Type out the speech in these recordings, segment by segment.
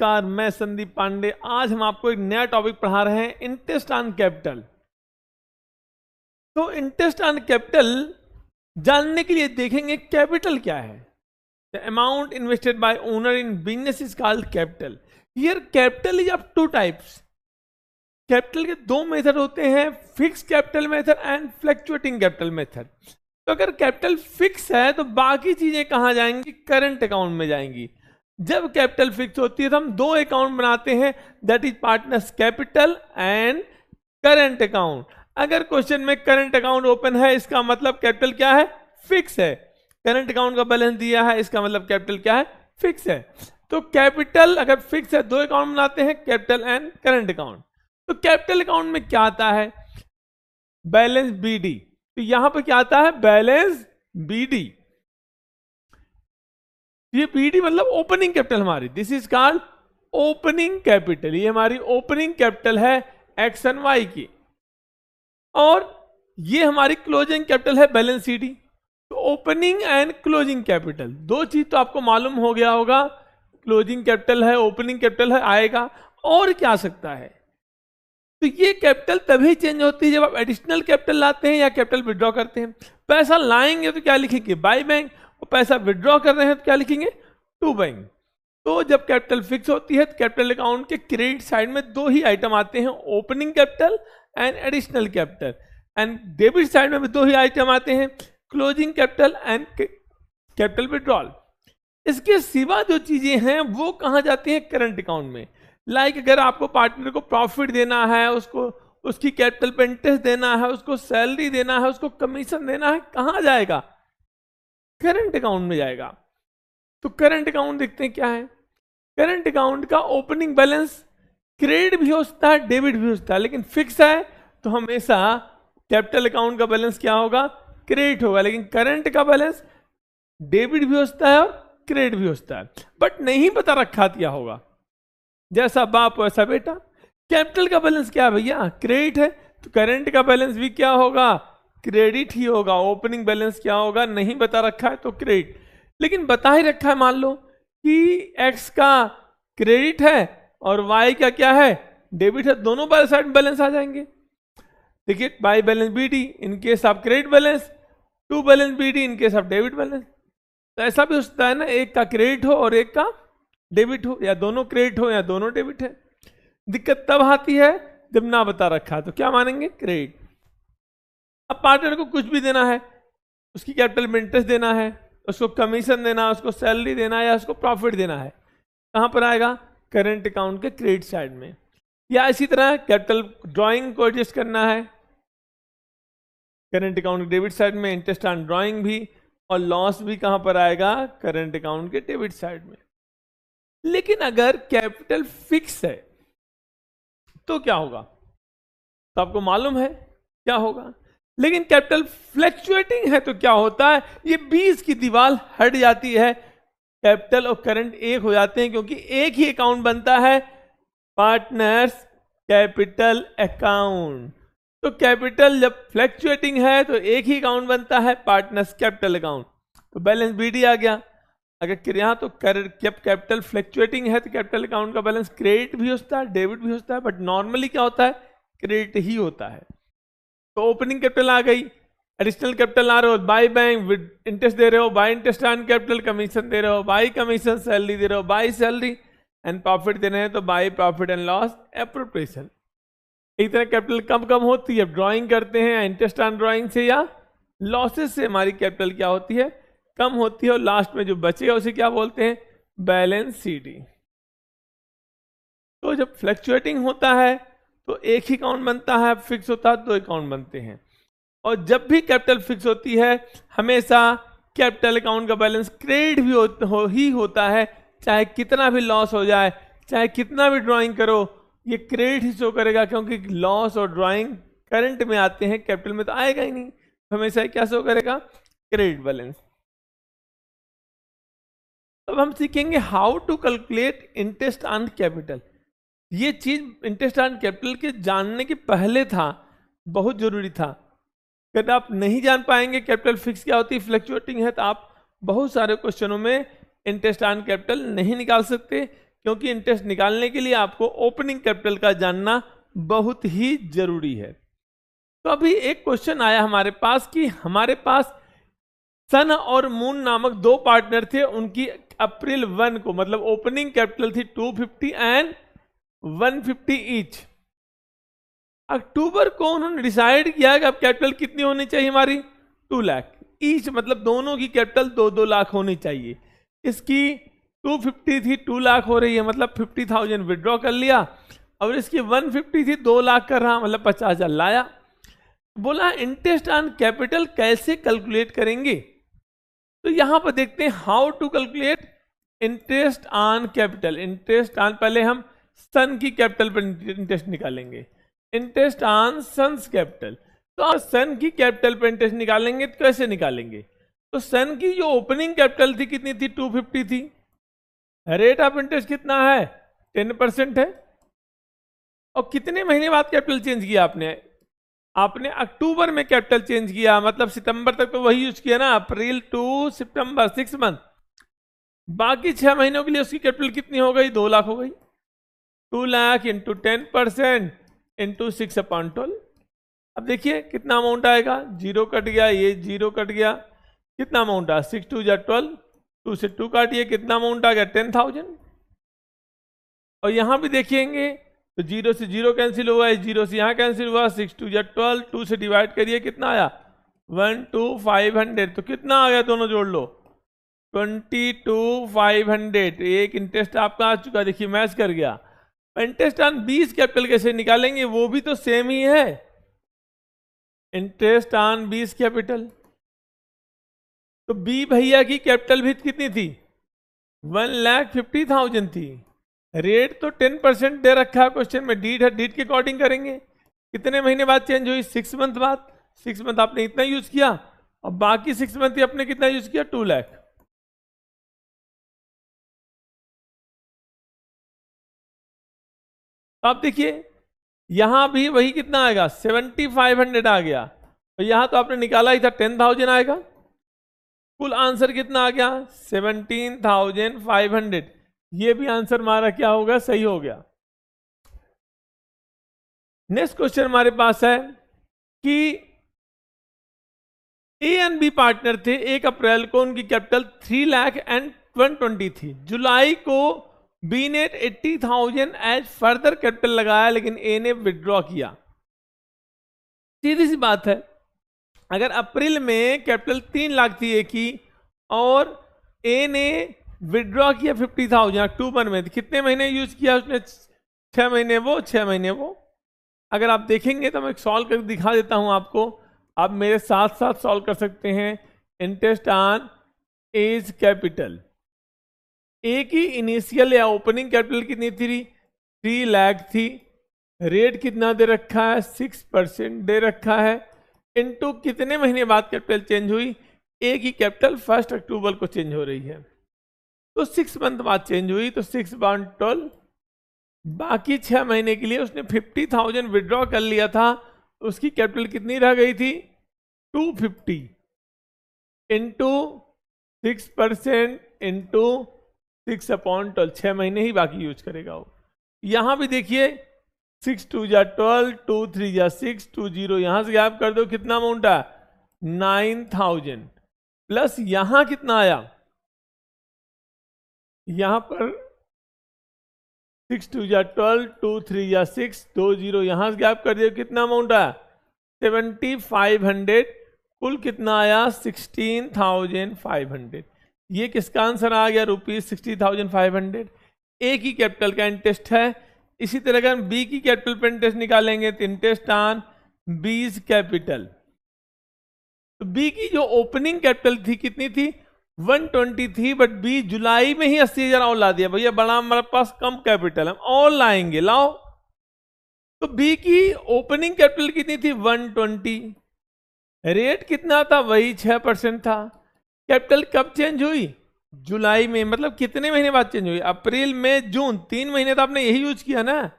नमस्कार, मैं संदीप पांडे। आज हम आपको एक नया टॉपिक पढ़ा रहे हैं, इंटरेस्ट ऑन कैपिटल। तो इंटरेस्ट ऑन कैपिटल जानने के लिए देखेंगे कैपिटल क्या है। The amount invested bye owner in business is called capital. Here capital is of two types. Capital के दो मेथड होते हैं, fix capital method and fluctuating capital method. तो अगर कैपिटल फिक्स है तो बाकी चीजें कहां जाएंगी? करंट अकाउंट में जाएंगी। जब कैपिटल फिक्स होती है तो हम दो अकाउंट बनाते हैं, that is partners capital and current account. अगर क्वेश्चन में करंट अकाउंट ओपन है, इसका मतलब कैपिटल क्या है? फिक्स है। करंट अकाउंट का बैलेंस दिया है, इसका मतलब कैपिटल क्या है? फिक्स है। तो कैपिटल अगर फिक्स है, दो अकाउंट बनाते हैं, कैपिटल एंड करंट अकाउंट। तो कैपिटल अकाउंट में क्या आता है? Balance BD. तो यहां पर क्या आता है? Balance BD. ये बीडी मतलब ओपनिंग कैपिटल हमारी, this is called opening capital. ये हमारी ओपनिंग कैपिटल है एक्स एंड वाई की, और ये हमारी क्लोजिंग कैपिटल है बैलेंस सीडी। तो ओपनिंग एंड क्लोजिंग कैपिटल दो चीज तो आपको मालूम हो गया होगा। क्लोजिंग कैपिटल है, ओपनिंग कैपिटल है, आएगा। और क्या आ सकता है? तो ये कैपिटल तभी चेंज होती है जब आप एडिशनल कैपिटल लाते हैं या कैपिटल विड्रॉ करते हैं। पैसा लाएंगे तो क्या लिखेंगे? बाय बैंक, और पैसा विड्रॉ कर रहे हैं तो क्या लिखेंगे? To bank. तो जब कैपिटल फिक्स होती है तो कैपिटल अकाउंट के क्रेडिट साइड में दो ही आइटम आते हैं, opening capital and additional capital. And debit side में भी दो ही आइटम आते हैं, closing capital and capital withdrawal. इसके सिवा जो चीजें हैं वो कहां जाती हैं? करंट अकाउंट में। लाइक अगर आपको पार्टनर को प्रॉफिट देना है, उसको उसकी कैपिटल पे इंटरेस्ट देना है, उसको सैलरी देना है, उसको कमीशन देना है, कहां जाएगा? करंट अकाउंट में जाएगा। तो करंट अकाउंट देखते हैं क्या है। करंट अकाउंट का ओपनिंग बैलेंस क्रेडिट भी हो सकता है, डेबिट भी हो सकता है, लेकिन फिक्स है तो हमेशा कैपिटल अकाउंट का बैलेंस क्या होगा? क्रेडिट होगा। लेकिन करंट का बैलेंस डेबिट भी हो सकता है और क्रेडिट भी हो सकता है, बट नहीं पता रखा क्या होगा। जैसा बाप वैसा बेटा। कैपिटल का बैलेंस क्या है भैया? क्रेडिट है, तो करंट का बैलेंस भी क्या होगा? क्रेडिट ही होगा। ओपनिंग बैलेंस क्या होगा? नहीं बता रखा है तो क्रेडिट। लेकिन बता ही रखा है, मान लो कि एक्स का क्रेडिट है और वाई का क्या है? डेबिट है, दोनों साइड में बैलेंस आ जाएंगे। देखिए, by balance BD in case of credit balance, to balance BD in case of debit balance. तो ऐसा भी हो सकता है ना, एक का क्रेडिट हो और एक का डेबिट हो, या दोनों क्रेडिट हो या दोनों डेबिट है। दिक्कत तब आती है जब ना बता रखा, तो क्या मानेंगे? क्रेडिट। अब पार्टनर को कुछ भी देना है, उसकी कैपिटल में इंटरेस्ट देना है, उसको कमीशन देना है, उसको सैलरी देना है, या उसको प्रॉफिट देना है, कहां पर आएगा? करंट अकाउंट के क्रेडिट साइड में। या इसी तरह कैपिटल ड्राइंग को एडजस्ट करना है, करंट अकाउंट के डेबिट साइड में। इंटरेस्ट ऑन ड्राइंग भी और लॉस भी कहां पर आएगा? करंट अकाउंट के डेबिट साइड में। लेकिन अगर कैपिटल फिक्स है तो क्या होगा? तो आपको मालूम है क्या होगा। लेकिन कैपिटल फ्लक्चुएटिंग है तो क्या होता है? ये 20 की दीवार हट जाती है, कैपिटल और करंट एक हो जाते हैं, क्योंकि एक ही अकाउंट बनता है, पार्टनर्स कैपिटल अकाउंट। तो कैपिटल जब फ्लक्चुएटिंग है तो एक ही अकाउंट बनता है, पार्टनर्स कैपिटल अकाउंट। तो बैलेंस बीडी आ गया। अगर यहां तो कैपिटल फ्लक्चुएटिंग है तो कैपिटल अकाउंट का बैलेंस क्रेडिट भी होता है, डेबिट भी होता है, बट नॉर्मली क्या होता है? क्रेडिट ही होता है। तो ओपनिंग कैपिटल आ गई, एडिशनल कैपिटल आ रहे हो, बाय बैंक विद इंटरेस्ट दे रहे हो, by interest on capital, commission दे रहे हो, बाय कमीशन, सैलरी दे रहे हो, बाय सैलरी, एंड प्रॉफिट दे रहे हैं तो by profit and loss appropriation. एक तरह कैपिटल कम कम होती है, ड्राइंग करते हैं इंटरेस्ट ऑन ड्राइंग से या लॉसेस से, हमारी कैपिटल क्या होती है? कम होती है, और लास्ट में जो बचेगा उसे क्या बोलते हैं? Balance CD. तो जब फ्लक्चुएटिंग होता है तो एक ही अकाउंट बनता है, फिक्स होता है दो अकाउंट बनते हैं। और जब भी कैपिटल फिक्स होती है हमेशा कैपिटल अकाउंट का बैलेंस क्रेडिट भी ही होता है, चाहे कितना भी लॉस हो जाए, चाहे कितना भी ड्राइंग करो, ये क्रेडिट ही शो करेगा, क्योंकि लॉस और ड्राइंग करंट में आते हैं, कैपिटल में तो आएगा ही नहीं। हमेशा क्या शो करेगा? Credit balance. अब हम सीखेंगे how to calculate interest on capital. ये चीज इंटरेस्ट ऑन कैपिटल के जानने के पहले था, बहुत जरूरी था। अगर आप नहीं जान पाएंगे कैपिटल फिक्स क्या होती है, फ्लक्चुएटिंग है, तो आप बहुत सारे क्वेश्चनों में इंटरेस्ट ऑन कैपिटल नहीं निकाल सकते, क्योंकि इंटरेस्ट निकालने के लिए आपको ओपनिंग कैपिटल का जानना बहुत ही जरूरी है। तो अभी एक क्वेश्चन आया हमारे पास कि हमारे पास सन और मून नामक दो पार्टनर थे, उनकी अप्रैल 1 को मतलब ओपनिंग कैपिटल थी 250 एंड 150 ईच। अक्टूबर को उन्होंने डिसाइड किया कि अब कैपिटल कितनी होनी चाहिए हमारी 2 लाख ईच, मतलब दोनों की कैपिटल 2-2 लाख होनी चाहिए। इसकी 250 थी 2 लाख हो रही है, मतलब 50,000 विड्रॉ कर लिया, और इसकी 150 थी 2 लाख कर रहा, मतलब 50,000 लाया। बोला इंटरेस्ट ऑन कैपिटल कैसे कैलकुलेट करेंगे, तो यहां पर देखते हैं how to calculate interest on capital. Interest on, पहले हम सन की कैपिटल पर इंटरेस्ट निकालेंगे, इंटरेस्ट ऑन सन्स कैपिटल। तो सन की कैपिटल पर इंटरेस्ट निकालेंगे तो कैसे निकालेंगे, तो सन की जो ओपनिंग कैपिटल थी कितनी थी 250 थी, रेट ऑफ इंटरेस्ट कितना है 10% है, और कितने महीने बाद कैपिटल चेंज किया आपने अक्टूबर में कैपिटल चेंज किया, मतलब सितंबर तक तो वही यूज किया ना, अप्रैल टू सितंबर 6 मंथ, बाकी 6 महीनों के लिए उसकी कैपिटल कितनी हो गई 2 लाख हो गई। 2 लाख इंटू 10% इंटू 6/12। अब देखिए कितना अमाउंट आएगा, 0 कट गया, ये 0 कट गया, कितना अमाउंट आया 6 2 12, 2 से 2 काटिए, कितना अमाउंट आ गया 10,000। और यहां भी देखेंगे तो 0 से 0 कैंसिल हुआ है, 0 से यहां कैंसिल हुआ, 6 2 12, 2 से डिवाइड करिए कितना आया 12,500, तो कितना आ गया दोनों जोड़ लो 22,500। एक इंटरेस्ट आपका आ चुका, देखिए मैच कर गया। इंटरेस्ट ऑन 20 कैपिटल कैसे निकालेंगे, वो भी तो सेम ही है, इंटरेस्ट ऑन 20 कैपिटल। तो बी भैया की कैपिटल भी कितनी थी 1,50,000 थी, रेट तो 10% दे रखा है क्वेश्चन में, डीड है, डीड के अकॉर्डिंग करेंगे। कितने महीने बाद चेंज हुई 6 मंथ बाद, 6 मंथ आपने इतना यूज किया, और बाकी 6 मंथ ही आपने कितना यूज किया 2 लाख। तो आप देखिए यहां भी वही कितना आएगा 7,500 आ गया, और यहां तो आपने निकाला ही था 10,000 आएगा, कुल आंसर कितना आ गया 17,500। ये भी आंसर हमारा क्या होगा सही हो गया। नेक्स्ट क्वेश्चन हमारे पास है कि ए एंड बी पार्टनर थे, 1 अप्रैल को उनकी कैपिटल 3,120 थी, जुलाई को बी ने 80,000 एज फर्दर कैपिटल लगाया, लेकिन ए ने विड्रॉ किया। सीधी सी बात है, अगर अप्रैल में कैपिटल 3 लाख थी ए की, और ए ने विड्रॉ किया 50,000 अक्टूबर में, कितने महीने यूज किया उसने 6 महीने वो 6 महीने वो। अगर आप देखेंगे तो मैं सॉल्व कर दिखा देता हूं आपको, आप मेरे साथ साथ सॉल्व कर सकते हैं। इंटरेस्ट ऑन एज कैपिटल, ए की इनिशियल या ओपनिंग कैपिटल कितनी थी 3 लाख थी, रेट कितना दे रखा है 6% दे रखा है, इनटू कितने महीने बाद कैपिटल चेंज हुई, ए की कैपिटल 1 अक्टूबर को चेंज हो रही है, तो 6 मंथ बाद चेंज हुई, तो 6/12, बाकी 6 महीने के लिए उसने 50,000 विड्रॉ कर लिया था, उसकी कैपिटल कितनी रह गई थी 250 इंटू 6% इंटू 6/12, 6 महीने ही बाकी यूज करेगा वो। यहां भी देखिए 6 2 12, 2 3 6, 2 0 यहां से गैप कर दो, कितना अमाउंट आया 9,000, प्लस यहां कितना आया, यहां पर 6 2 12, 2 3 6, 2 0 यहां से गैप कर दिया, कितना अमाउंट आया 7,500, कुल कितना आया 16,500। ये किसका आंसर आ गया ₹60,500। ए की कैपिटल का इंटरेस्ट है। इसी तरह अगर हम बी की कैपिटल पर इंटरेस्ट निकालेंगे तो इंटरेस्ट ऑन बीज कैपिटल, तो बी की जो ओपनिंग कैपिटल थी कितनी थी 120 थी, बट बी जुलाई में ही 80,000 और ला दिया, भैया बड़ा हमारे पास कम कैपिटल है और लाएंगे, लाओ। तो बी की ओपनिंग कैपिटल कितनी थी 120, रेट कितना था वही 6% था। कैपिटल कब चेंज हुई जुलाई में, मतलब कितने महीने बाद चेंज हुई, अप्रैल में जून, 3 महीने तो आपने यही यूज किया ना,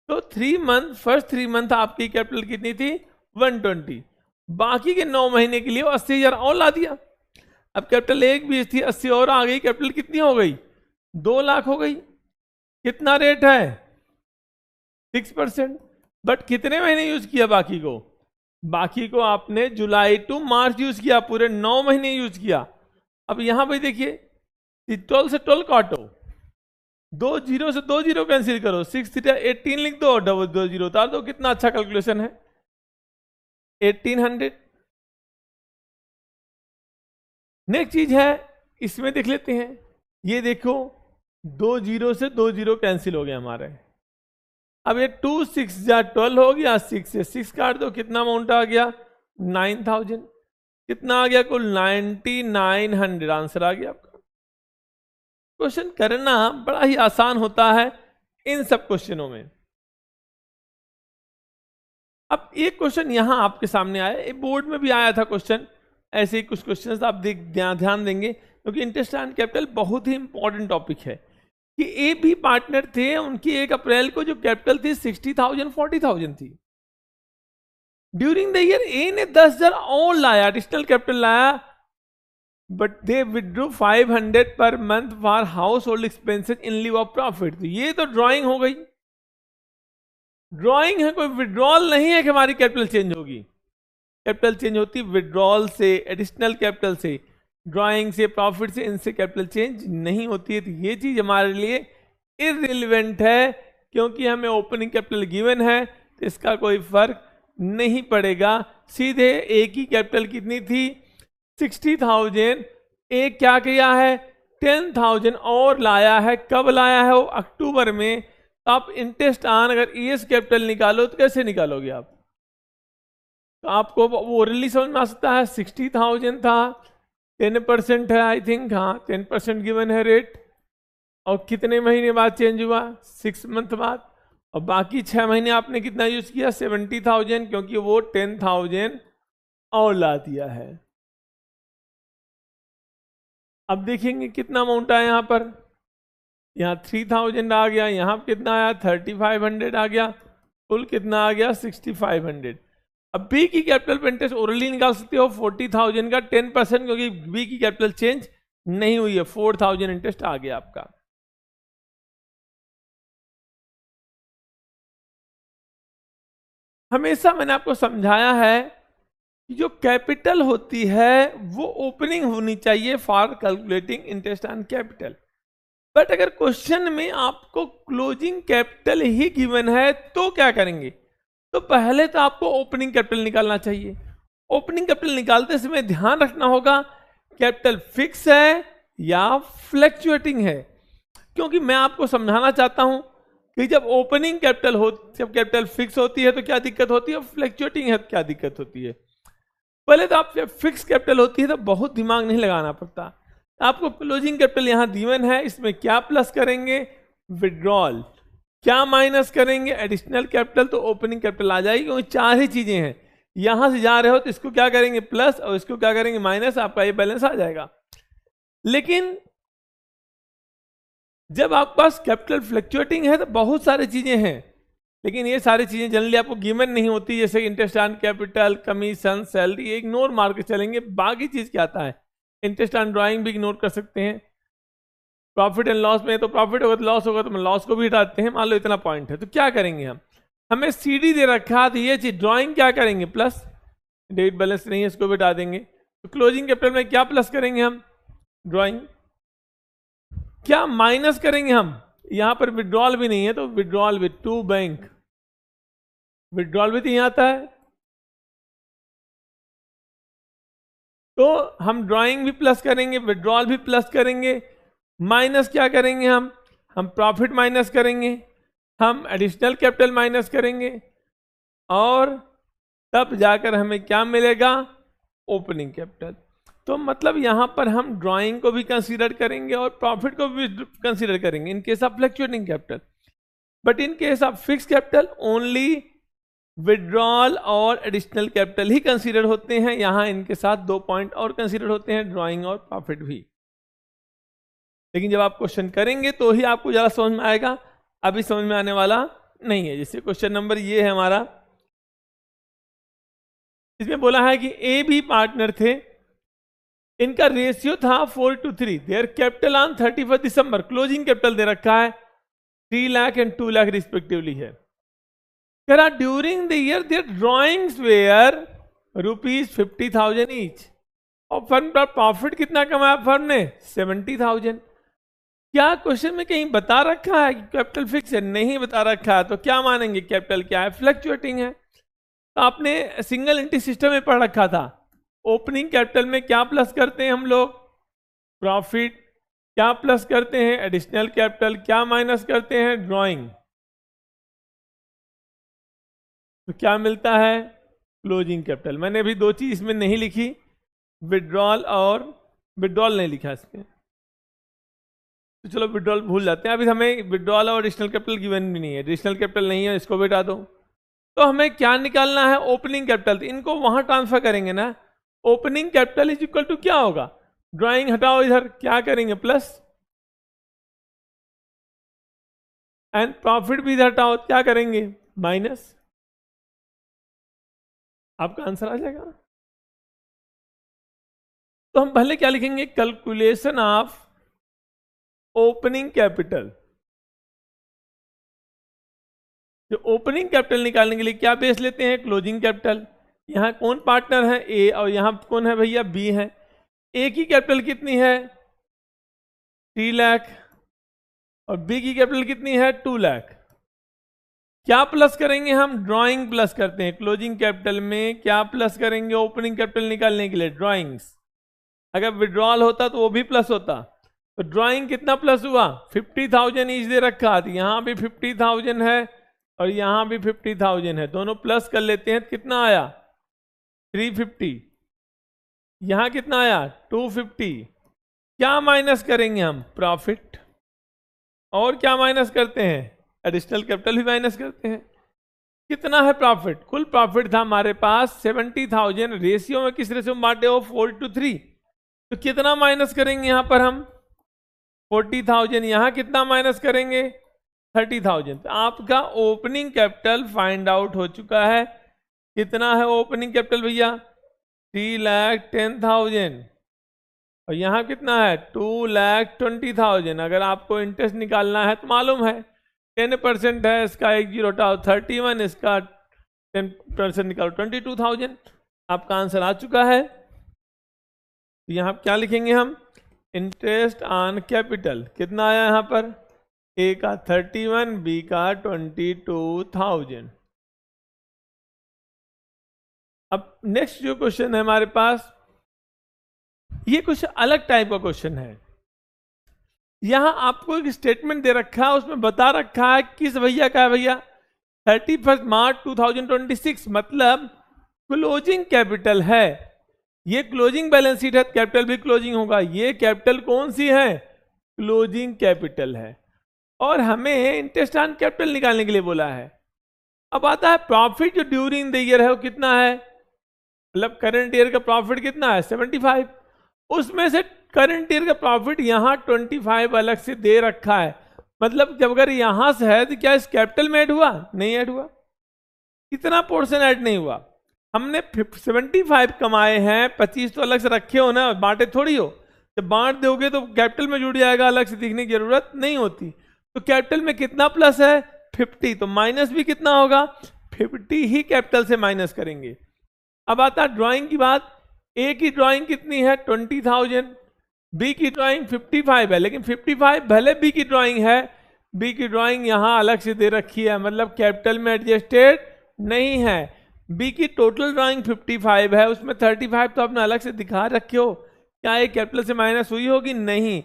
तो 3 मंथ, फर्स्ट 3 मंथ आपकी कैपिटल कितनी थी 120, बाकी के 9 महीने के लिए 80,000 और ला दिया। अब कैपिटल 1 भी थी 80 और आ गई, कैपिटल कितनी हो गई 2 लाख हो गई। कितना रेट है 6%। बट कितने महीने यूज किया बाकी को? बाकी को आपने जुलाई टू मार्च यूज किया, पूरे 9 महीने यूज किया। अब यहां पे देखिए 12 से 12 काटो, 2 जीरो से 2 जीरो कैंसिल करो, 6 थीटा 18 लिख दो, डबल 2 जीरो उतार दो। कितना अच्छा कैलकुलेशन है, 1800। नेक्स्ट चीज है, इसमें देख लेते हैं। ये देखो 2 जीरो से 2 जीरो कैंसिल हो गया हमारे। अब ये 2 6 या 12 हो गया, 6 से 6 काट दो, कितना अमाउंट आ गया 9000। कितना आ गया कुल 9900 आंसर आ गया आपका। क्वेश्चन करना बड़ा ही आसान होता है इन सब क्वेश्चनों में। अब एक क्वेश्चन यहां आपके सामने आया, बोर्ड में भी आया था क्वेश्चन, ऐसे ही कुछ क्वेश्चंस आप ध्यान देंगे, क्योंकि इंटरेस्ट एंड कैपिटल बहुत ही इंपॉर्टेंट टॉपिक है। कि ए भी पार्टनर थे, उनकी 1 अप्रैल को जो कैपिटल थी 60,000 40,000 थी। ड्यूरिंग द ईयर ए ने 10,000 और लाया, एडिशनल कैपिटल लाया, but they withdrew 500 per month for house hold expenses in लिeu of profit. ये तो ड्राइंग हो गई, ड्राइंग है, कोई विड्रॉल नहीं है कि हमारी कैपिटल चेंज होगी। कैपिटल चेंज होती विड्रॉल से, एडिशनल कैपिटल से, ड्राइंग से, प्रॉफिट से, इनसे कैपिटल चेंज नहीं होती है। तो ये चीज हमारे लिए इररिलेवेंट है, क्योंकि हमें ओपनिंग कैपिटल गिवन है, तो इसका कोई फर्क नहीं पड़ेगा। सीधे ए की कैपिटल कितनी थी 60,000, एक क्या किया है 10,000 और लाया है। कब लाया है? वो अक्टूबर में। आप इंटरेस्ट ऑन अगर ईएस कैपिटल निकालो तो कैसे निकालोगे आप? तो आपको वो ओरली समझ में आ सकता है, 60,000 था, 10% है आई थिंक, हाँ 10% गिवन है रेट, और कितने महीने बाद चेंज हुआ 6 मंथ बाद, और बाकी 6 महीने आपने कितना यूज किया 70,000, क्योंकि वो 10,000 और ला दिया है। अब देखेंगे कितना अमाउंट आया यहां पर, यहाँ 3000 आ गया, यहाँ कितना आया 3500 आ गया, कुल कितना आ गया 6500। अब बी की कैपिटल पे इंटरेस्ट ओरली निकाल सकते हो 40,000 का 10%, क्योंकि बी की कैपिटल चेंज नहीं हुई है, 4,000 इंटरेस्ट आ गया आपका। हमेशा मैंने आपको समझाया है कि जो कैपिटल होती है वो ओपनिंग होनी चाहिए for calculating interest on capital. But अगर क्वेश्चन में आपको क्लोजिंग कैपिटल ही गिवन है तो क्या करेंगे? तो पहले तो आपको ओपनिंग कैपिटल निकालना चाहिए। ओपनिंग कैपिटल निकालते समय ध्यान रखना होगा कैपिटल फिक्स है या फ्लक्चुएटिंग है, क्योंकि मैं आपको समझाना चाहता हूं कि जब ओपनिंग कैपिटल हो, जब कैपिटल फिक्स होती है तो क्या दिक्कत होती है, फ्लक्चुएटिंग है तो क्या दिक्कत होती है। पहले तो आप जब फिक्स कैपिटल होती है तो बहुत दिमाग नहीं लगाना पड़ता। आपको क्लोजिंग कैपिटल यहां गिवन है, इसमें क्या प्लस करेंगे विड्रॉल, क्या माइनस करेंगे एडिशनल कैपिटल, तो ओपनिंग कैपिटल आ जाएगी, क्योंकि 4 ही चीजें हैं। यहां से जा रहे हो तो इसको क्या करेंगे प्लस, और इसको क्या करेंगे माइनस, आपका ये बैलेंस आ जाएगा। लेकिन जब आपके पास कैपिटल फ्लक्चुएटिंग है तो बहुत सारी चीजें हैं, लेकिन ये सारी चीजें जनरली आपको गिवन नहीं होती, जैसे interest on capital, commission, salary, ignore मार के चलेंगे। बाकी चीज क्या आता है, इंटरेस्ट ऑन ड्राइंग भी इग्नोर कर सकते हैं। प्रॉफिट एंड लॉस में तो प्रॉफिट होगा तो लॉस होगा, तो लॉस को भी हटाते हैं। मान लो इतना पॉइंट है तो क्या करेंगे हम, हमें सीडी दे रखा तो ये चीज ड्राइंग क्या करेंगे प्लस, डेट बैलेंस नहीं है इसको भी हटा देंगे। तो क्लोजिंग कैपिटल में क्या प्लस करेंगे हम ड्राइंग, क्या माइनस करेंगे हम, यहां पर विड्रॉल भी नहीं है तो withdrawal with two bank, withdrawal भी यहां आता है, तो हम ड्राइंग भी प्लस करेंगे, विड्रॉल भी प्लस करेंगे। माइनस क्या करेंगे हम प्रॉफिट माइनस करेंगे, हम एडिशनल कैपिटल माइनस करेंगे, और तब जाकर हमें क्या मिलेगा ओपनिंग कैपिटल। तो मतलब यहां पर हम ड्राइंग को भी कंसीडर करेंगे और प्रॉफिट को भी कंसीडर करेंगे इन case of fluctuating capital. But in case of fix capital only withdrawal और एडिशनल कैपिटल ही कंसीडर होते हैं। यहां इनके साथ 2 पॉइंट और कंसीडर होते हैं, ड्राइंग और प्रॉफिट भी। लेकिन जब आप क्वेश्चन करेंगे तो ही आपको ज्यादा समझ में आएगा, अभी समझ में आने वाला नहीं है। जैसे क्वेश्चन नंबर ये है हमारा, इसमें बोला है कि ए बी पार्टनर थे, इनका रेशियो था 4:3, their capital on 31 December, closing capital दे रखा है 3 लाख एंड 2 लाख रिस्पेक्टिवली है। कह रहा during the year their drawings were ₹50,000 each, और फर्म का प्रॉफिट कितना कमाया फर्म ने? 70,000। क्या क्वेश्चन में कहीं बता रखा है कि कैपिटल फिक्स है? नहीं बता रखा है, तो क्या मानेंगे? कैपिटल क्या है? फ्लक्चुएटिंग है। तो आपने सिंगल एंट्री सिस्टम में पढ़ रखा था, ओपनिंग कैपिटल में क्या प्लस करते हैं हम लोग? प्रॉफिट। क्या प्लस करते हैं? Additional capital. क्या माइनस करते हैं? ड्रॉइंग। तो क्या मिलता है? Closing capital. मैंने अभी दो चीज इसमें नहीं लिखी, विड्रॉल और विड्रॉल नहीं लिखा इसमें, तो चलो विड्रॉल भूल जाते हैं। अभी हमें विड्रॉल और एडिशनल कैपिटल गिवन भी नहीं है, एडिशनल कैपिटल नहीं है, इसको बेटा दो। तो हमें क्या निकालना है? Opening capital. तो इनको वहां ट्रांसफर करेंगे ना। Opening capital is equal to क्या होगा? ड्राइंग हटाओ इधर, क्या करेंगे? प्लस, एंड प्रॉफिट भी इधर हटाओ, क्या करेंगे? माइनस। आपका आंसर आ जाएगा। तो हम पहले क्या लिखेंगे? Calculation of opening capital. जो ओपनिंग कैपिटल निकालने के लिए क्या बेस लेते हैं? Closing capital. यहां कौन पार्टनर है? ए, और यहां कौन है भैया? बी है। ए की कैपिटल कितनी है? 3 लाख, और बी की कैपिटल कितनी है? 2 लाख। क्या प्लस करेंगे हम? ड्राइंग प्लस करते हैं। क्लोजिंग कैपिटल में क्या प्लस करेंगे ओपनिंग कैपिटल निकालने के लिए? ड्राइंग्स। अगर विड्रॉल होता तो वो भी प्लस होता। तो ड्राइंग कितना प्लस हुआ? 50,000 ईच दे रखा, तो यहां भी 50,000 है और यहां भी 50,000 है, दोनों प्लस कर लेते हैं। कितना आया? 350। यहां कितना आया? 250। क्या माइनस करेंगे हम? प्रॉफिट। और क्या माइनस करते हैं? एडिशनल कैपिटल भी माइनस करते हैं। कितना है प्रॉफिट? कुल प्रॉफिट था हमारे पास 70,000। रेशियो में किस रेशियो में बांटे हो? 4:3। तो कितना माइनस करेंगे यहां पर हम? 40,000। यहां कितना माइनस करेंगे? 30,000। तो आपका ओपनिंग कैपिटल फाइंड आउट हो चुका है। कितना है ओपनिंग कैपिटल भैया? 3,10,000। और यहां कितना है? 2,20,000। अगर आपको इंटरेस्ट निकालना है तो मालूम है 10% है, इसका 10 हटाओ 31, इसका 10% निकालो 22,000। आपका आंसर आ चुका है। यहां क्या लिखेंगे हम? Interest on capital. कितना आया यहां पर? ए का 31, बी का 22,000। अब नेक्स्ट जो क्वेश्चन है हमारे पास, ये कुछ अलग टाइप का क्वेश्चन है। यहां आपको एक स्टेटमेंट दे रखा है, उसमें बता रखा है किस भैया का है भैया? 31 मार्च 2026, मतलब क्लोजिंग कैपिटल है। ये क्लोजिंग बैलेंस शीट है, कैपिटल भी क्लोजिंग होगा। ये कैपिटल कौन सी है? क्लोजिंग कैपिटल है। और हमें इंटरेस्ट ऑन कैपिटल निकालने के लिए बोला है। अब आता है प्रॉफिट जो ड्यूरिंग द ईयर है वो कितना है? मतलब करंट ईयर का प्रॉफिट कितना है? 75। उसमें से करंट ईयर का प्रॉफिट यहां 25 अलग से दे रखा है। मतलब जब अगर यहां से है तो क्या इस कैपिटल में ऐड हुआ? नहीं ऐड हुआ। कितना पोर्शन ऐड नहीं हुआ? हमने 75 कमाए हैं, 25 तो अलग से रखे हो ना, बांटे थोड़ी हो। जब बांट दोगे तो कैपिटल में जुड़ जाएगा, अलग से दिखने की जरूरत नहीं होती। तो कैपिटल में कितना प्लस है? 50। तो माइनस भी कितना होगा? 50 ही कैपिटल से माइनस करेंगे। अब आता है ड्राइंग की बात। ए की ड्राइंग कितनी है? 20,000। बी की ड्राइंग 55 है, लेकिन 55 भले बी की ड्राइंग है, बी की ड्राइंग यहां अलग से दे रखी है, मतलब कैपिटल में एडजस्टेड नहीं है। बी की टोटल ड्राइंग 55 है, उसमें 35 तो आपने अलग से दिखा रखे हो। क्या ये कैपिटल से माइनस हुई होगी? नहीं।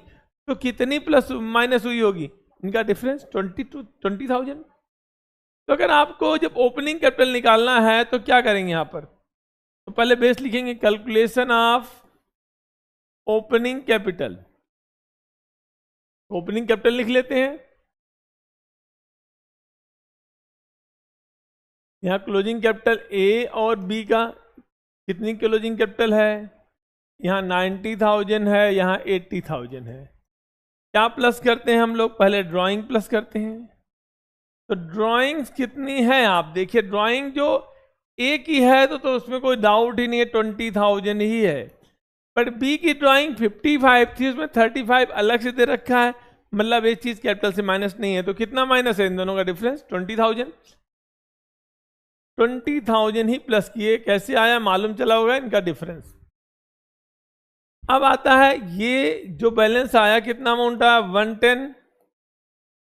तो कितनी प्लस माइनस हुई होगी? इनका डिफरेंस 20,000। तो अगर आपको जब ओपनिंग कैपिटल निकालना है तो क्या करेंगे यहां पर? तो पहले बेस लिखेंगे calculation of opening capital. Opening capital लिख लेते हैं। यहां क्लोजिंग कैपिटल ए और बी का कितनी क्लोजिंग कैपिटल है? यहां 90,000 है, यहां 80,000 है। क्या प्लस करते हैं हम लोग? पहले ड्राइंग प्लस करते हैं। तो ड्राइंग्स कितनी है? आप देखिए, ड्राइंग जो ए की है तो उसमें कोई डाउट ही नहीं है, 20,000 ही है। बट बी की ड्राइंग 55 थी, उसमें 35 अलग से दे रखा है, मतलब एक चीज कैपिटल से माइनस नहीं है, तो कितना माइनस है इन दोनों का डिफरेंस? 20,000। 20,000 ही प्लस किए, कैसे आया मालूम चला होगा इनका डिफरेंस। अब आता है ये जो बैलेंस आया, कितना अमाउंट आया? 110,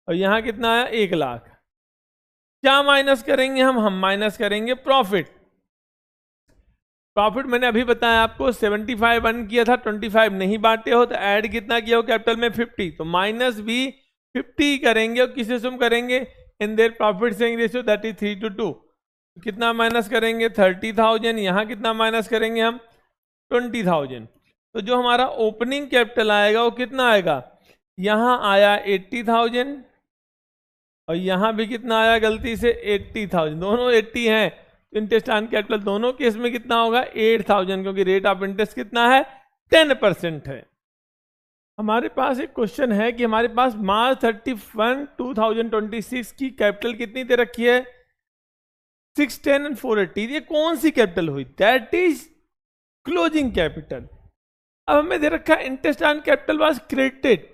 और यहां कितना आया? 1 लाख। क्या माइनस करेंगे हम माइनस करेंगे प्रॉफिट। प्रॉफिट मैंने अभी बताया आपको 75 अर्न किया था, 25 नहीं बांटे हो, तो ऐड कितना किया हो कैपिटल में? 50, तो माइनस भी 50 करेंगे, और किसे सुम करेंगे? In their profit sharing ratio that is 3:2। कितना माइनस करेंगे? 30,000। यहाँ कितना माइनस करेंगे हम? 20,000। तो जो हमारा ओपनिंग कैपिटल आएगा वो कितना आएगा? यहाँ आया 80,000, और यहाँ भी कितना आया गलती से? 80,000। दोनों 80 हैं, इंटरेस्ट ऑन कैपिटल दोनों केस में कितना होगा? 8,000, क्योंकि रेट ऑफ इंटरेस्ट कितना है? 10% है। हमारे पास एक क्वेश्चन है कि हमारे पास मार्च 31, 2026 की कैपिटल कितनी दे रखी है? 610 एंड 480। ये कौन सी कैपिटल हुई? That is closing capital. अब हमें दे रखा है interest on capital was credited.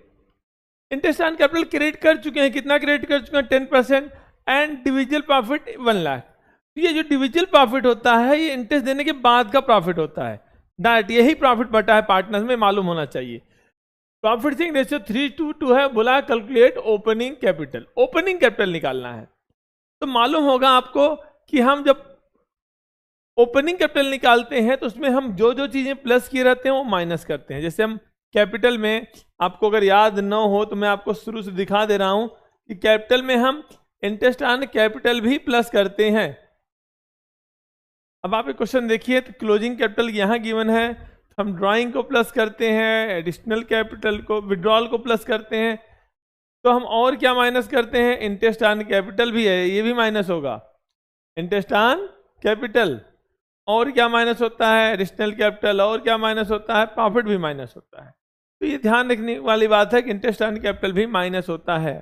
Interest on capital credit कर चुके हैं, कितना क्रेडिट कर चुके हैं? 10%, एंड डिविजिबल प्रॉफिट 1 लाख। ये जो डिविजिबल प्रॉफिट होता है ये इंटरेस्ट देने के बाद का प्रॉफिट होता है, दैट यही प्रॉफिट बटा है पार्टनर्स में, मालूम होना चाहिए। प्रॉफिट शेयरिंग रेशियो 3:2 है, बोला calculate opening capital. Opening capital निकालना है, तो मालूम होगा आपको कि हम जब ओपनिंग कैपिटल निकालते हैं तो उसमें हम जो जो चीजें प्लस किए रहते हैं वो माइनस करते हैं। जैसे हम कैपिटल में, आपको अगर याद न हो तो मैं आपको शुरू से दिखा दे रहा हूं कि कैपिटल में हम इंटरेस्ट ऑन कैपिटल भी प्लस करते हैं। अब आप एक क्वेश्चन देखिए, तो क्लोजिंग कैपिटल यहां गिवन है, हम ड्राइंग को प्लस करते हैं, एडिशनल कैपिटल को, विड्रॉल को प्लस करते हैं, तो हम और क्या माइनस करते हैं? इंटरेस्ट ऑन कैपिटल भी है, ये भी माइनस होगा, इंटरेस्ट ऑन कैपिटल। और क्या माइनस होता है? Additional capital. और क्या माइनस होता है? प्रॉफिट भी माइनस होता है। तो ये ध्यान रखने वाली बात है कि इंटरेस्ट ऑन कैपिटल भी माइनस होता है।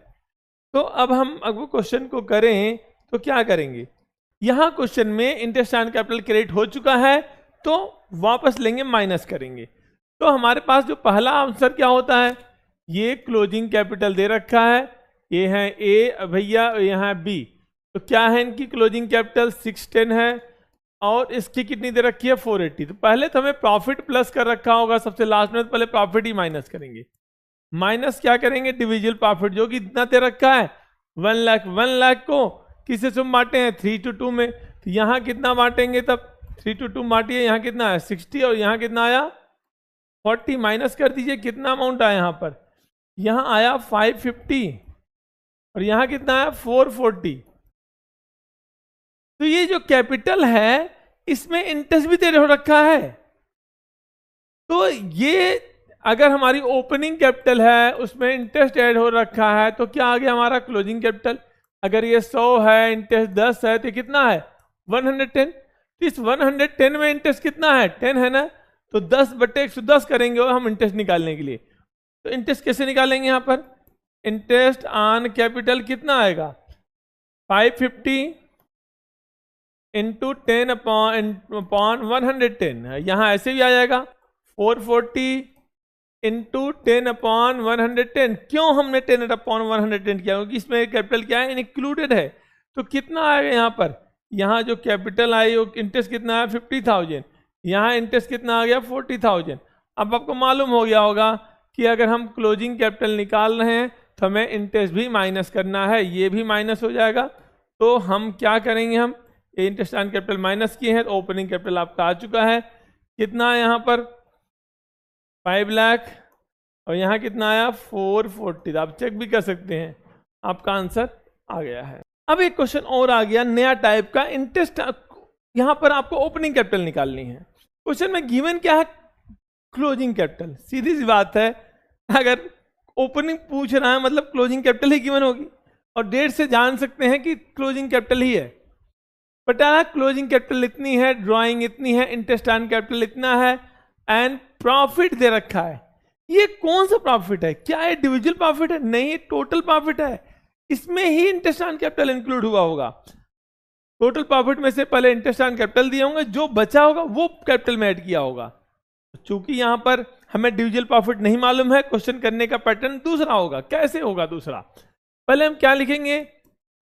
तो अब हम अगर क्वेश्चन को करें तो क्या करेंगे? यहां क्वेश्चन में इंटरेस्ट ऑन कैपिटल क्रेडिट हो चुका है, तो वापस लेंगे, माइनस करेंगे। तो हमारे पास जो पहला आंसर क्या होता है? ये क्लोजिंग कैपिटल दे रखा है, ये है ए भैया, यहाँ बी, तो क्या है इनकी क्लोजिंग कैपिटल? 610 है, और इसकी कितनी दे रखी है? 480। तो पहले तो हमें प्रॉफिट प्लस कर रखा होगा सबसे लास्ट में, तो पहले प्रॉफिट ही माइनस करेंगे। माइनस क्या करेंगे? डिविजिबल प्रॉफिट, जो कि इतना दे रखा है 1 लाख। 1 लाख को किसे सुम बांटे हैं? 3:2 में, तो यहाँ कितना बांटेंगे तब? 3:2 बांटिए, यहाँ कितना है? 60, और यहाँ कितना आया? 40। माइनस कर दीजिए, कितना अमाउंट आया यहाँ पर? यहाँ आया 550, और यहाँ कितना आया? 440। तो ये जो कैपिटल है इसमें इंटरेस्ट भी दे रखा है, तो ये अगर हमारी ओपनिंग कैपिटल है उसमें इंटरेस्ट ऐड हो रखा है, तो क्या आ गया हमारा क्लोजिंग कैपिटल? अगर ये 100 है, इंटरेस्ट 10 है, तो कितना है? 110। तो इस 110 में इंटरेस्ट कितना है? 10 है ना, तो 10/110 करेंगे और हम इंटरेस्ट निकालने के लिए। तो इंटरेस्ट कैसे निकालेंगे? यहाँ पर इंटरेस्ट ऑन कैपिटल कितना आएगा? 550 इंटू 10 अपॉन 110। यहाँ ऐसे भी आ जाएगा 440 इंटू 10 अपॉन 110। क्यों हमने 10 अपॉन 110 किया? क्योंकि इसमें कैपिटल क्या है? इंक्लूडेड है। तो कितना आएगा यहाँ पर? यहाँ जो कैपिटल आई वो इंटरेस्ट कितना है? 50,000। यहाँ इंटरेस्ट कितना आ गया? 40,000। अब आपको मालूम हो गया होगा कि अगर हम क्लोजिंग कैपिटल निकाल रहे हैं तो हमें इंटरेस्ट भी माइनस करना है, ये भी माइनस हो जाएगा। तो हम क्या करेंगे? हम इंटरेस्ट ऑन कैपिटल माइनस किए हैं, तो ओपनिंग कैपिटल आपका आ चुका है। कितना है यहाँ पर? 5 लाख, और यहाँ कितना आया? 440। आप चेक भी कर सकते हैं, आपका आंसर आ गया है। अब एक क्वेश्चन और आ गया नया टाइप का, इंटरेस्ट। यहाँ पर आपको ओपनिंग कैपिटल निकालनी है। क्वेश्चन में गिवन क्या है? Closing capital. सीधी सी बात है, अगर ओपनिंग पूछ रहा है मतलब क्लोजिंग कैपिटल ही गिवन होगी, और डेट से जान सकते हैं कि क्लोजिंग कैपिटल ही है। बता क्लोजिंग कैपिटल इतनी है, ड्राइंग इतनी है, इंटरेस्ट ऑन कैपिटल इतना है, एंड प्रॉफिट दे रखा है। ये कौन सा प्रॉफिट है? क्या ये डिविजिबल प्रॉफिट है? नहीं, टोटल प्रॉफिट है। इसमें ही इंटरेस्ट ऑन कैपिटल इंक्लूड हुआ होगा। टोटल प्रॉफिट में से पहले इंटरेस्ट ऑन कैपिटल दिए होंगे, जो बचा होगा वो कैपिटल में ऐड किया होगा। चूंकि यहां पर हमें डिविजिबल प्रॉफिट नहीं मालूम है, क्वेश्चन करने का पैटर्न दूसरा होगा। कैसे होगा दूसरा? पहले हम क्या लिखेंगे,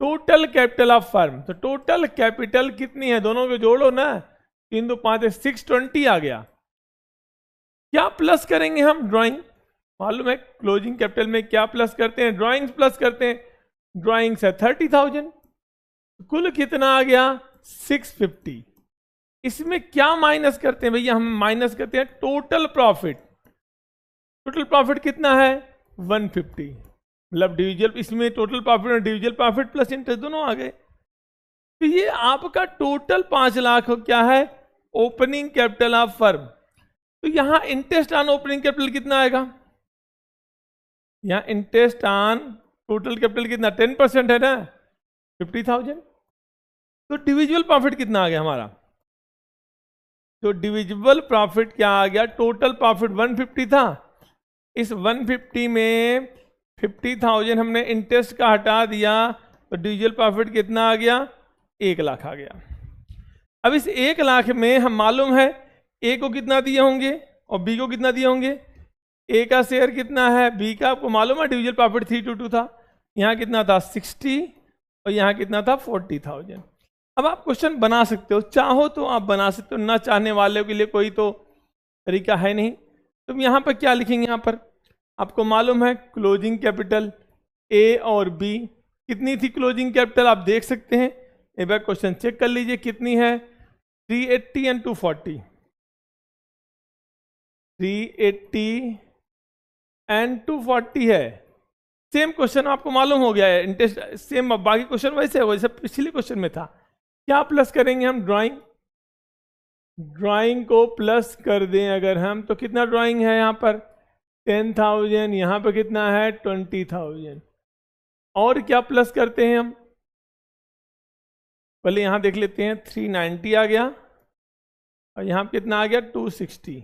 टोटल कैपिटल ऑफ फर्म। तो टोटल कैपिटल कितनी है, दोनों को जोड़ो ना, 3 2 5 620 आ गया। क्या प्लस करेंगे हम, ड्राइंग। मालूम है क्लोजिंग कैपिटल में क्या प्लस करते हैं, ड्राइंग्स प्लस करते हैं। ड्राइंग्स है 30,000, कुल कितना आ गया 650। इसमें क्या माइनस करते हैं भैया, हम माइनस करते हैं टोटल प्रॉफिट। टोटल प्रॉफिट कितना है 150, मतलब डिविजिबल, इसमें टोटल प्रॉफिट और डिविजिबल प्रॉफिट प्लस इंटरेस्ट दोनों आ गए। तो ये आपका टोटल 5 लाख क्या है, ओपनिंग कैपिटल ऑफ फर्म। तो यहां इंटरेस्ट ऑन ओपनिंग कैपिटल कितना आएगा, यहां इंटरेस्ट ऑन टोटल कैपिटल कितना 10% है ना, 50,000। तो डिविजिबल प्रॉफिट कितना आ गया हमारा, तो डिविजिबल प्रॉफिट क्या आ गया, टोटल प्रॉफिट 150 था, इस 150 में 50,000 हमने इंटरेस्ट का हटा दिया, तो डिविजिबल प्रॉफिट कितना आ गया 1 लाख आ गया। अब इस 1 लाख में हम मालूम है ए को कितना दिए होंगे और बी को कितना दिए होंगे। ए का शेयर कितना है, बी का आपको मालूम है डिविजिबल प्रॉफिट 322 था, यहाँ कितना था 60 और यहाँ कितना था 40,000। अब आप क्वेश्चन बना सकते हो, चाहो तो आप बना सकते हो, ना चाहने वाले के लिए कोई तो तरीका है नहीं। तुम यहाँ पर क्या लिखेंगे, यहाँ पर आपको मालूम है क्लोजिंग कैपिटल ए और बी कितनी थी, क्लोजिंग कैपिटल आप देख सकते हैं, एक बार क्वेश्चन चेक कर लीजिए कितनी है, 380 एंड 240, 380 एंड 240 है। सेम क्वेश्चन आपको मालूम हो गया है, इंटरेस्ट सेम, बाकी क्वेश्चन वैसे हो जैसे पिछले क्वेश्चन में था। क्या प्लस करेंगे हम, ड्राइंग को प्लस कर दें अगर हम, तो कितना ड्राइंग है यहाँ पर 10,000, यहाँ पर कितना है 20,000। और क्या प्लस करते हैं हम, पहले यहाँ देख लेते हैं, 390 आ गया और यहाँ कितना आ गया 260।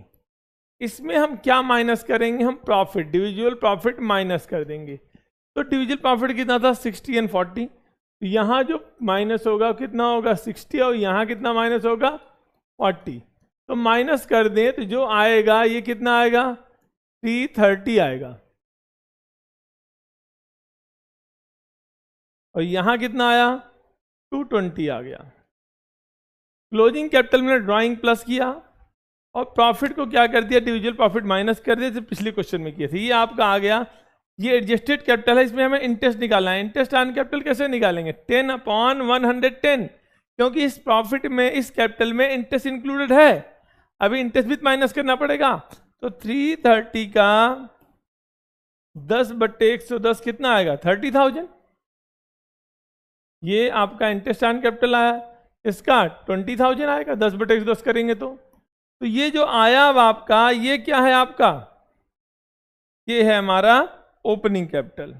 इसमें हम क्या माइनस करेंगे, हम प्रॉफिट, डिविजिबल प्रॉफिट माइनस कर देंगे। तो डिविजिबल प्रॉफिट कितना था 60 एंड 40, तो यहाँ जो माइनस होगा कितना होगा 60 और यहाँ कितना माइनस होगा 40। तो माइनस कर दें तो जो आएगा ये कितना आएगा 330 आएगा, और यहाँ कितना आया 220 आ गया। क्लोजिंग कैपिटल में ड्राइंग प्लस किया और प्रॉफिट को क्या कर दिया, डिविजिबल प्रॉफिट माइनस कर दिया, जो पिछले क्वेश्चन में किए थे। ये आपका आ गया, ये एडजस्टेड कैपिटल है, इसमें हमें इंटरेस्ट निकालना है। इंटरेस्ट ऑन कैपिटल कैसे निकालेंगे, 10/110, क्योंकि इस प्रॉफिट में, इस कैपिटल में इंटरेस्ट इंक्लूडेड है, अभी इंटरेस्ट भी माइनस करना पड़ेगा। तो 330 का 10/110 कितना आएगा 30,000। ये आपका इंटरेस्ट ऑन कैपिटल आया, इसका 20,000 आएगा, 10/110 करेंगे तो ये जो आया अब आपका, ये क्या है आपका, ये है हमारा ओपनिंग कैपिटल।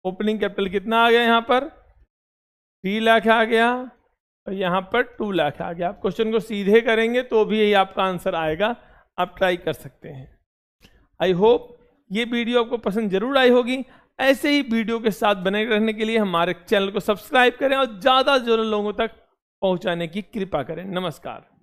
ओपनिंग कैपिटल कितना आ गया, यहाँ पर 3 लाख आ गया और यहाँ पर 2 लाख आ गया। आप क्वेश्चन को सीधे करेंगे तो भी यही आपका आंसर आएगा, आप ट्राई कर सकते हैं। आई होप ये वीडियो आपको पसंद जरूर आई होगी। ऐसे ही वीडियो के साथ बने रहने के लिए हमारे चैनल को सब्सक्राइब करें और ज़्यादा से ज़्यादा लोगों तक पहुँचाने की कृपा करें। नमस्कार।